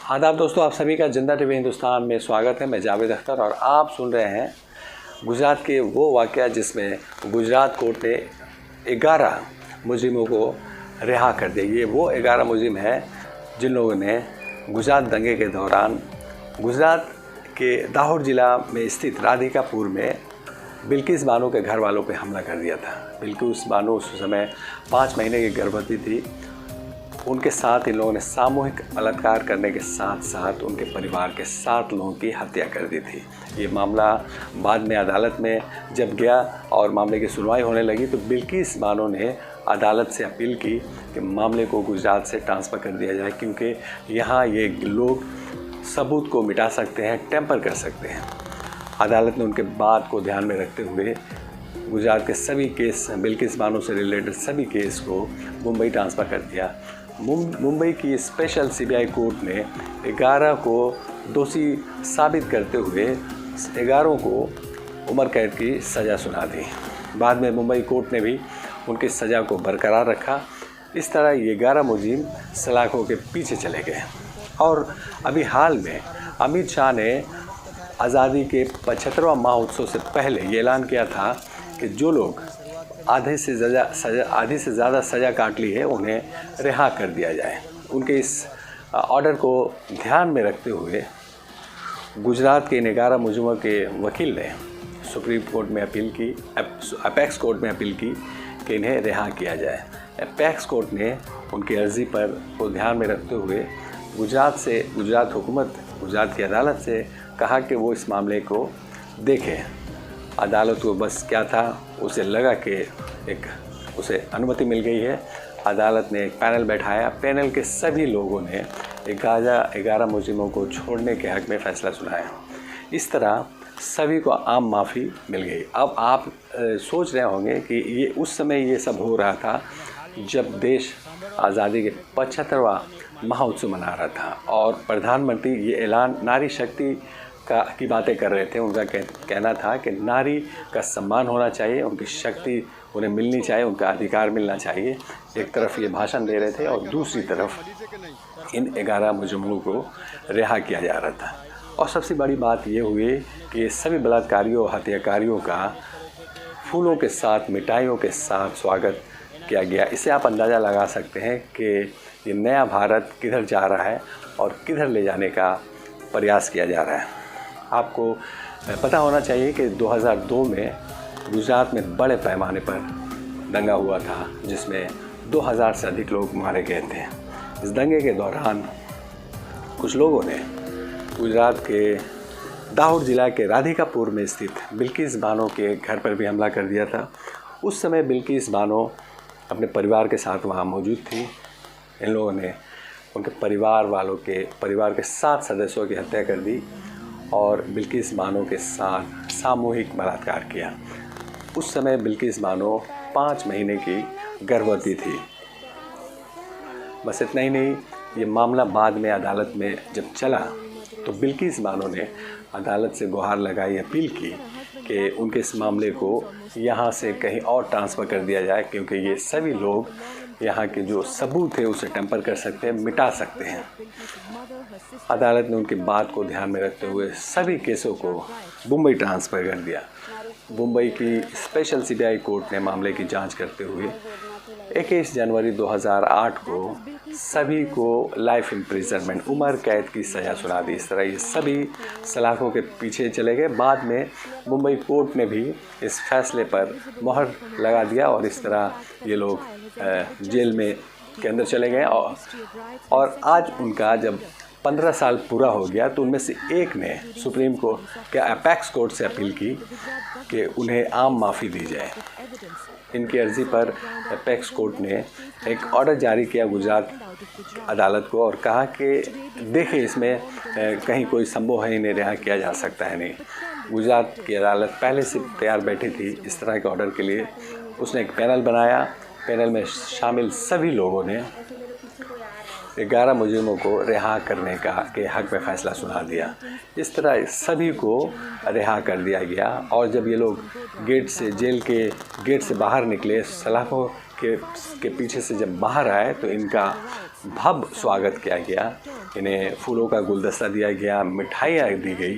आदाब दोस्तों, आप सभी का जिंदा टीवी हिंदुस्तान में स्वागत है। मैं जावेद अख्तर और आप सुन रहे हैं गुजरात के वो वाक़या जिसमें गुजरात कोर्ट ने 11 मुजरिमों को रिहा कर दिया। ये वो 11 मुजरिम हैं जिन लोगों ने गुजरात दंगे के दौरान गुजरात के दाहोद ज़िला में स्थित राधिकापुर में बिल्किस बानो के घर वालों पर हमला कर दिया था। बिल्किस बानो उस समय 5 महीने की गर्भवती थी। उनके साथ इन लोगों ने सामूहिक बलात्कार करने के साथ साथ उनके परिवार के 7 लोगों की हत्या कर दी थी। ये मामला बाद में अदालत में जब गया और मामले की सुनवाई होने लगी तो बिल्किस बानो ने अदालत से अपील की कि मामले को गुजरात से ट्रांसफ़र कर दिया जाए, क्योंकि यहाँ ये लोग सबूत को मिटा सकते हैं, टेम्पर कर सकते हैं। अदालत ने उनके बात को ध्यान में रखते हुए गुजरात के सभी केस, बिल्किस बानो से रिलेटेड सभी केस को मुंबई ट्रांसफ़र कर दिया। मुंबई की स्पेशल सीबीआई कोर्ट ने 11 को दोषी साबित करते हुए 11 को उम्र कैद की सज़ा सुना दी। बाद में मुंबई कोर्ट ने भी उनकी सज़ा को बरकरार रखा। इस तरह ये 11 मुजरिम सलाखों के पीछे चले गए। और अभी हाल में अमित शाह ने आज़ादी के 75वां महोत्सव से पहले ये ऐलान किया था कि जो लोग आधी से ज़्यादा सज़ा काट ली है उन्हें रिहा कर दिया जाए। उनके इस ऑर्डर को ध्यान में रखते हुए गुजरात के इन 11 मुजरिमों के वकील ने सुप्रीम कोर्ट में अपील की, अपेक्स कोर्ट में अपील की कि इन्हें रिहा किया जाए। अपेक्स कोर्ट ने उनकी अर्ज़ी पर को ध्यान में रखते हुए गुजरात हुकूमत, गुजरात की अदालत से कहा कि वो इस मामले को देखें। अदालत को बस क्या था, उसे लगा कि उसे अनुमति मिल गई है। अदालत ने एक पैनल बैठाया। पैनल के सभी लोगों ने 11 मुजरिमों को छोड़ने के हक़ में फ़ैसला सुनाया। इस तरह सभी को आम माफ़ी मिल गई। अब आप सोच रहे होंगे कि ये उस समय ये सब हो रहा था जब देश आज़ादी के 75वां महोत्सव मना रहा था और प्रधानमंत्री ये ऐलान नारी शक्ति की बातें कर रहे थे। उनका कहना था कि नारी का सम्मान होना चाहिए, उनकी शक्ति उन्हें मिलनी चाहिए, उनका अधिकार मिलना चाहिए। एक तरफ ये भाषण दे रहे थे और दूसरी तरफ इन 11 मुजरिमों को रिहा किया जा रहा था। और सबसे बड़ी बात ये हुई कि सभी बलात्कारियों, हत्याकारियों का फूलों के साथ, मिठाइयों के साथ स्वागत किया गया। इससे आप अंदाज़ा लगा सकते हैं कि ये नया भारत किधर जा रहा है और किधर ले जाने का प्रयास किया जा रहा है। आपको पता होना चाहिए कि 2002 में गुजरात में बड़े पैमाने पर दंगा हुआ था जिसमें 2000 से अधिक लोग मारे गए थे। इस दंगे के दौरान कुछ लोगों ने गुजरात के दाहोद ज़िला के राधिकापुर में स्थित बिल्किस बानो के घर पर भी हमला कर दिया था। उस समय बिल्किस बानो अपने परिवार के साथ वहाँ मौजूद थी। इन लोगों ने उनके परिवार के 7 सदस्यों की हत्या कर दी और बिल्किस बानो के साथ सामूहिक बलात्कार किया। उस समय बिल्किस बानो 5 महीने की गर्भवती थी। बस इतना ही नहीं, ये मामला बाद में अदालत में जब चला तो बिल्किस बानो ने अदालत से गुहार लगाई, अपील की कि उनके इस मामले को यहाँ से कहीं और ट्रांसफ़र कर दिया जाए, क्योंकि ये सभी लोग यहाँ के जो सबूत है उसे टेम्पर कर सकते हैं, मिटा सकते हैं। अदालत ने उनकी बात को ध्यान में रखते हुए सभी केसों को मुंबई ट्रांसफ़र कर दिया। मुंबई की स्पेशल सीबीआई कोर्ट ने मामले की जांच करते हुए 21 जनवरी 2008 को सभी को लाइफ इम्प्रिजनमेंट, उम्र कैद की सज़ा सुना दी। इस तरह ये सभी सलाखों के पीछे चले गए। बाद में मुंबई कोर्ट ने भी इस फैसले पर मोहर लगा दिया और इस तरह ये लोग जेल में के अंदर चले गए। और आज उनका जब 15 साल पूरा हो गया तो उनमें से एक ने सुप्रीम कोर्ट के अपेक्स कोर्ट से अपील की कि उन्हें आम माफ़ी दी जाए। इनकी अर्ज़ी पर अपेक्स कोर्ट ने एक ऑर्डर जारी किया गुजरात अदालत को और कहा कि देखें इसमें कहीं कोई संभव है, इन्हें रिहा किया जा सकता है नहीं। गुजरात की अदालत पहले से तैयार बैठी थी इस तरह के ऑर्डर के लिए। उसने एक पैनल बनाया। पैनल में शामिल सभी लोगों ने 11 मुजरिमों को रिहा करने के हक़ में फ़ैसला सुना दिया। इस तरह सभी को रिहा कर दिया गया। और जब ये लोग जेल के गेट से बाहर निकले, सलाखों के पीछे से जब बाहर आए तो इनका भव्य स्वागत किया गया, इन्हें फूलों का गुलदस्ता दिया गया, मिठाइयाँ दी गई।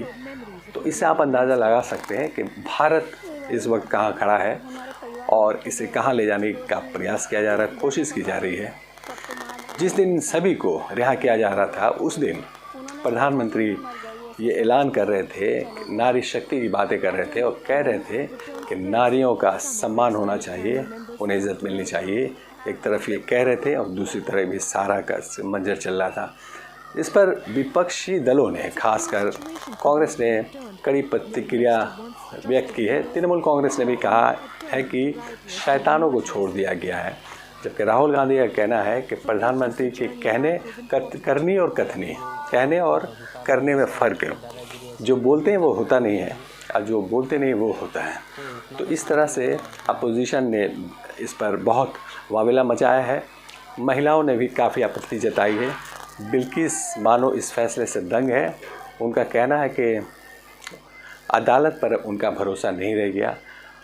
तो इससे आप अंदाज़ा लगा सकते हैं कि भारत इस वक्त कहाँ खड़ा है और इसे कहाँ ले जाने का प्रयास किया जा रहा है, कोशिश की जा रही है। जिस दिन सभी को रिहा किया जा रहा था उस दिन प्रधानमंत्री ये ऐलान कर रहे थे, नारी शक्ति की बातें कर रहे थे और कह रहे थे कि नारियों का सम्मान होना चाहिए, उन्हें इज्जत मिलनी चाहिए। एक तरफ ये कह रहे थे और दूसरी तरफ भी सारा का मंजर चल रहा था। इस पर विपक्षी दलों ने, खासकर कांग्रेस ने कड़ी प्रतिक्रिया व्यक्त की है। तृणमूल कांग्रेस ने भी कहा है कि शैतानों को छोड़ दिया गया है, जबकि राहुल गांधी का कहना है कि प्रधानमंत्री के करनी और कथनी, कहने और करने में फ़र्क है। जो बोलते हैं वो होता नहीं है और जो बोलते नहीं वो होता है। तो इस तरह से अपोजिशन ने इस पर बहुत वावेला मचाया है। महिलाओं ने भी काफ़ी आपत्ति जताई है। बिल्किस बानो इस फैसले से दंग है। उनका कहना है कि अदालत पर उनका भरोसा नहीं रह गया।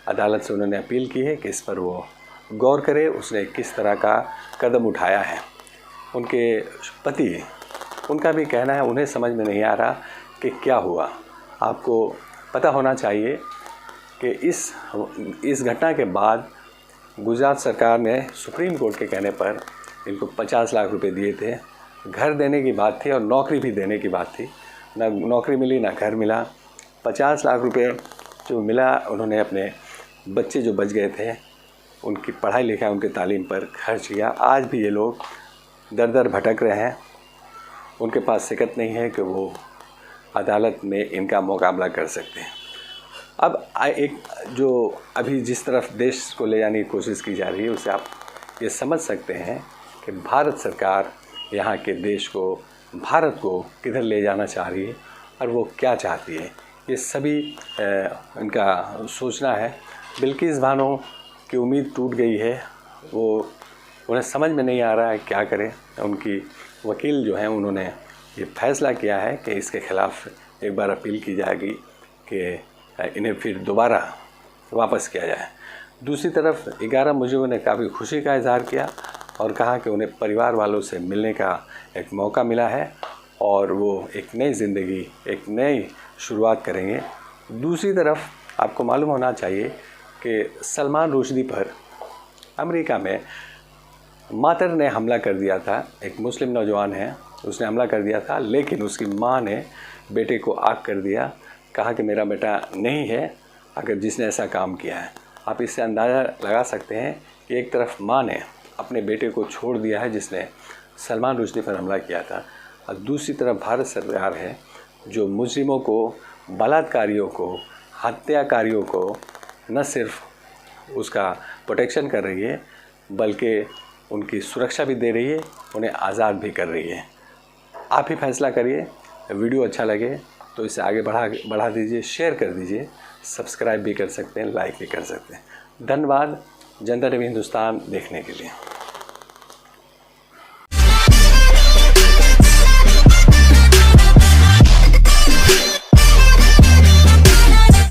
अदालत से उन्होंने अपील की है कि इस पर वो गौर करे, उसने किस तरह का कदम उठाया है। उनके पति, उनका भी कहना है उन्हें समझ में नहीं आ रहा कि क्या हुआ। आपको पता होना चाहिए कि इस घटना के बाद गुजरात सरकार ने सुप्रीम कोर्ट के कहने पर इनको 50 लाख रुपए दिए थे। घर देने की बात थी और नौकरी भी देने की बात थी। ना नौकरी मिली ना घर मिला। 50 लाख रुपए जो मिला, उन्होंने अपने बच्चे जो बच गए थे उनकी पढ़ाई लिखाई, उनके तालीम पर खर्च किया। आज भी ये लोग दर दर भटक रहे हैं। उनके पास सिकत नहीं है कि वो अदालत में इनका मुकाबला कर सकते हैं। अब एक जो अभी जिस तरफ देश को ले जाने की कोशिश की जा रही है, उससे आप ये समझ सकते हैं कि भारत सरकार यहाँ के देश को, भारत को किधर ले जाना चाह रही है और वो क्या चाहती है। ये सभी इनका सोचना है। बिल्किस बानो की उम्मीद टूट गई है। उन्हें समझ में नहीं आ रहा है क्या करें। उनकी वकील जो हैं उन्होंने ये फैसला किया है कि इसके ख़िलाफ़ एक बार अपील की जाएगी कि इन्हें फिर दोबारा वापस किया जाए। दूसरी तरफ 11 मुजरिमों ने काफ़ी खुशी का इजहार किया और कहा कि उन्हें परिवार वालों से मिलने का एक मौका मिला है और वो एक नई ज़िंदगी, एक नई शुरुआत करेंगे। दूसरी तरफ आपको मालूम होना चाहिए कि सलमान रुश्दी पर अमेरिका में मातर ने हमला कर दिया था। एक मुस्लिम नौजवान है, उसने हमला कर दिया था, लेकिन उसकी मां ने बेटे को आग कर दिया। कहा कि मेरा बेटा नहीं है अगर जिसने ऐसा काम किया है। आप इससे अंदाज़ा लगा सकते हैं कि एक तरफ मां ने अपने बेटे को छोड़ दिया है जिसने सलमान रुश्दी पर हमला किया था, और दूसरी तरफ भारत सरकार है जो मुजरिमों को, बलात्कारियों को, हत्याकारियों को न सिर्फ उसका प्रोटेक्शन कर रही है बल्कि उनकी सुरक्षा भी दे रही है, उन्हें आज़ाद भी कर रही है। आप ही फैसला करिए। वीडियो अच्छा लगे तो इसे आगे बढ़ा दीजिए, शेयर कर दीजिए, सब्सक्राइब भी कर सकते हैं, लाइक भी कर सकते हैं। धन्यवाद जनता टीवी हिंदुस्तान देखने के लिए।